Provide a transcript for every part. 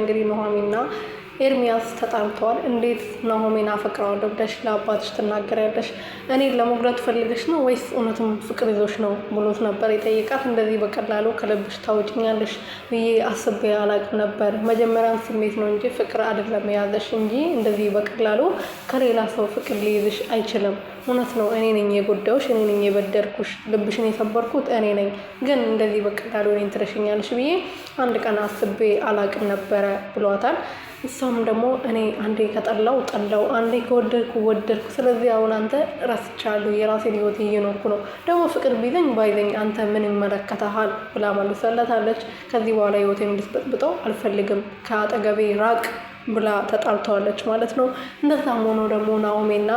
እንግዲህ ኑሃሚንና ኤርሚያስ ተጣልተዋል። እንዴት ናሆሜን አፈቅረዋለሁ ብለሽ ለአባትሽ ትናገሪያለሽ? እኔን ለመጉዳት ፈልገሽ ነው ወይስ እውነትም ፍቅር ይዞሽ ነው ብሎት ነበር የጠየቃት። እንደዚህ በቀላሉ ከልብሽ ታውጭኛለሽ ብዬ አስቤ አላቅም ነበር። መጀመሪያን ስሜት ነው እንጂ ፍቅር አይደለም የያዘሽ እንጂ እንደዚህ በቀላሉ ከሌላ ሰው ፍቅር ሊይዝሽ አይችልም። እውነት ነው፣ እኔ ነኝ የጎዳውሽ፣ እኔ ነኝ የበደልኩሽ፣ ልብሽን የሰበርኩት እኔ ነኝ። ግን እንደዚህ በቀላሉ እኔን ትረሽኛለሽ ብዬ አንድ ቀን አስቤ አላቅም ነበረ ብሏታል። እሷም ደግሞ እኔ አንዴ ከጠላው ጠላው፣ አንዴ ከወደድኩ ወደድኩ። ስለዚህ አሁን አንተ ረስቻለሁ፣ የራሴን ህይወት እየኖርኩ ነው። ደግሞ ፍቅር ቢዘኝ ባይዘኝ አንተ ምን ይመለከተሃል ብላ መልሳለታለች። ከዚህ በኋላ ህይወቴን እንድትበጥብጠው አልፈልግም፣ ከአጠገቤ ራቅ ብላ ተጣልተዋለች ማለት ነው። እንደዛም ሆኖ ደግሞ ናሆሜና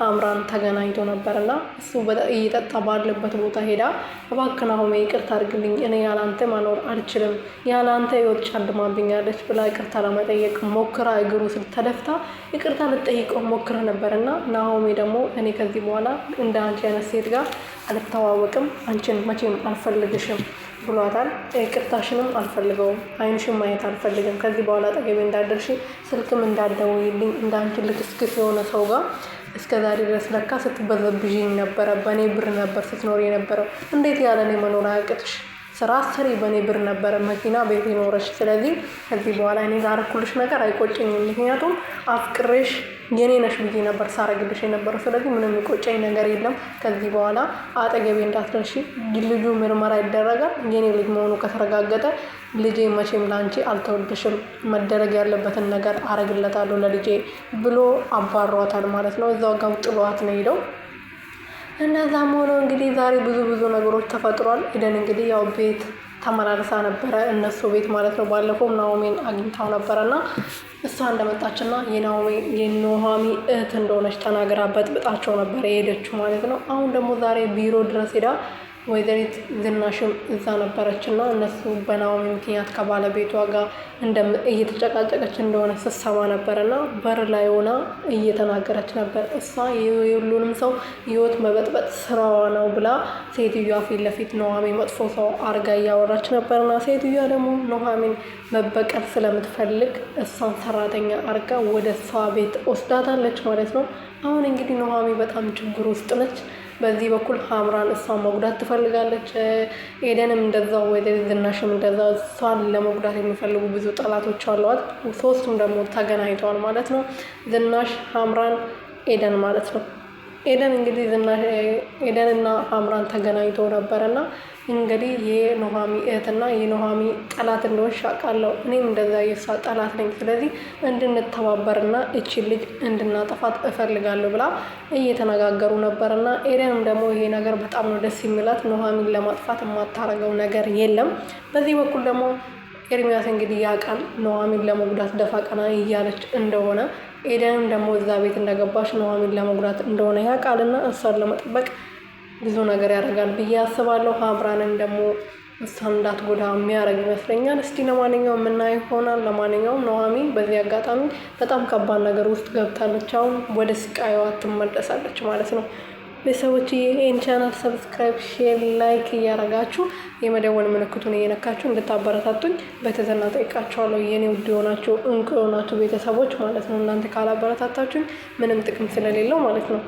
አምራን ተገናኝቶ ነበርና እሱ እየጠጣ ባለበት ቦታ ሄዳ እባክህ ናሆሜ ይቅርታ አድርግልኝ፣ እኔ ያላንተ መኖር አልችልም፣ ያላንተ ህይወት ጨልማብኛለች ብላ ይቅርታ ለመጠየቅ ሞክራ እግሩ ስር ተደፍታ ይቅርታ ልጠይቀው ሞክረ ነበርና ናሆሜ ደግሞ እኔ ከዚህ በኋላ እንደ አንቺ አይነት ሴት ጋር አልተዋወቅም፣ አንቺን መቼም አልፈልግሽም ብሏታል። ይቅርታሽንም አልፈልገውም፣ አይንሽም ማየት አልፈልግም፣ ከዚህ በኋላ አጠገቤ እንዳደርሽ ስልክም እንዳትደውይልኝ፣ እንዳንቺ ልክስክስ የሆነ ሰው ጋር እስከ ዛሬ ድረስ ለካ ስትበዘብዥኝ ነበረ። በእኔ ብር ነበር ስትኖር የነበረው። እንዴት ያለ እኔ መኖር አያቅትሽ? ስራ ሰሪ በእኔ ብር ነበረ መኪና ቤት ይኖረሽ። ስለዚህ ከዚህ በኋላ እኔ ላረኩልሽ ነገር አይቆጨኝም። ምክንያቱም አፍቅሬሽ የኔ ነሽ ብዬ ነበር ሳረግልሽ የነበረው። ስለዚህ ምንም የሚቆጨኝ ነገር የለም። ከዚህ በኋላ አጠገቤ እንዳትደርሺ። ልጁ ምርመራ ይደረጋል። የኔ ልጅ መሆኑ ከተረጋገጠ ልጄ መቼም ላንቺ አልተወልድሽም፣ መደረግ ያለበትን ነገር አረግለታለሁ ለልጄ ብሎ አባሯታል ማለት ነው። እዛው ጋር ጥሏት ነው ሄደው። እነዛም ሆኖ እንግዲህ ዛሬ ብዙ ነገሮች ተፈጥሯል። ኤደን እንግዲህ ያው ቤት ተመላልሳ ነበረ፣ እነሱ ቤት ማለት ነው። ባለፈውም ናሆሜን አግኝታው ነበረና እሷ እንደመጣችና የኑሃሚ እህት እንደሆነች ተናግራ በጥብጣቸው ነበር የሄደችው ማለት ነው። አሁን ደግሞ ዛሬ ቢሮ ድረስ ሄዳ ወይዘሪት ዝናሽም እዛ ነበረችና እነሱ በናሆሚ ምክንያት ከባለቤቷ ጋር እየተጨቃጨቀች እንደሆነ ስትሰማ ነበርና በር ላይ ሆና እየተናገረች ነበር። እሷ የሁሉንም ሰው ህይወት መበጥበጥ ስራዋ ነው ብላ ሴትዮዋ ፊት ለፊት ኑሃሚ መጥፎ ሰው አርጋ እያወራች ነበርና ሴትዮዋ ደግሞ ኑሃሚን መበቀል ስለምትፈልግ እሷን ሰራተኛ አርጋ ወደ እሷ ቤት ወስዳታለች ማለት ነው። አሁን እንግዲህ ኑሃሚ በጣም ችግር ውስጥ ነች። በዚህ በኩል አምራን እሷን መጉዳት ትፈልጋለች። ኤደንም እንደዛው፣ ወይዘሪት ዝናሽም እንደዛው እሷን ለመጉዳት የሚፈልጉ ብዙ ጠላቶች አሏት። ሶስቱም ደግሞ ተገናኝተዋል ማለት ነው። ዝናሽ፣ አምራን፣ ኤደን ማለት ነው። ኤደን እንግዲህ ኤደንና አምራን ተገናኝተው ነበርና እንግዲህ የኑሃሚ እህትና የኑሃሚ ጠላት እንደሆነች አውቃለሁ። እኔም እንደዛ የሷ ጠላት ነኝ። ስለዚህ እንድንተባበርና እቺ ልጅ እንድናጠፋት እፈልጋለሁ ብላ እየተነጋገሩ ነበርና ኤደንም ደግሞ ይሄ ነገር በጣም ነው ደስ የሚላት። ኑሃሚን ለማጥፋት የማታረገው ነገር የለም። በዚህ በኩል ደግሞ ኤርሚያስ እንግዲህ ያውቃል ኑሃሚን ለመጉዳት ደፋ ቀና እያለች እንደሆነ። ኤደንም ደግሞ እዛ ቤት እንደገባች ኑሃሚን ለመጉዳት እንደሆነ ያውቃልና እሷን ለመጠበቅ ብዙ ነገር ያደርጋል ብዬ አስባለሁ። አምራንን ደግሞ እሷን እንዳትጎዳ የሚያደርግ ይመስለኛል። እስቲ ለማንኛውም የምናየው ይሆናል። ለማንኛውም ኑሃሚን በዚህ አጋጣሚ በጣም ከባድ ነገር ውስጥ ገብታለች። አሁን ወደ ስቃይዋ ትመለሳለች ማለት ነው። ቤተሰቦች ይህን ቻናል ሰብስክራይብ፣ ሼር፣ ላይክ እያረጋችሁ የመደወል ምልክቱን እየነካችሁ እንድታበረታቱኝ በትህትና ጠይቃችኋለሁ። የኔ ውድ የሆናችሁ እንቁ የሆናችሁ ቤተሰቦች ማለት ነው። እናንተ ካላበረታታችሁኝ ምንም ጥቅም ስለሌለው ማለት ነው።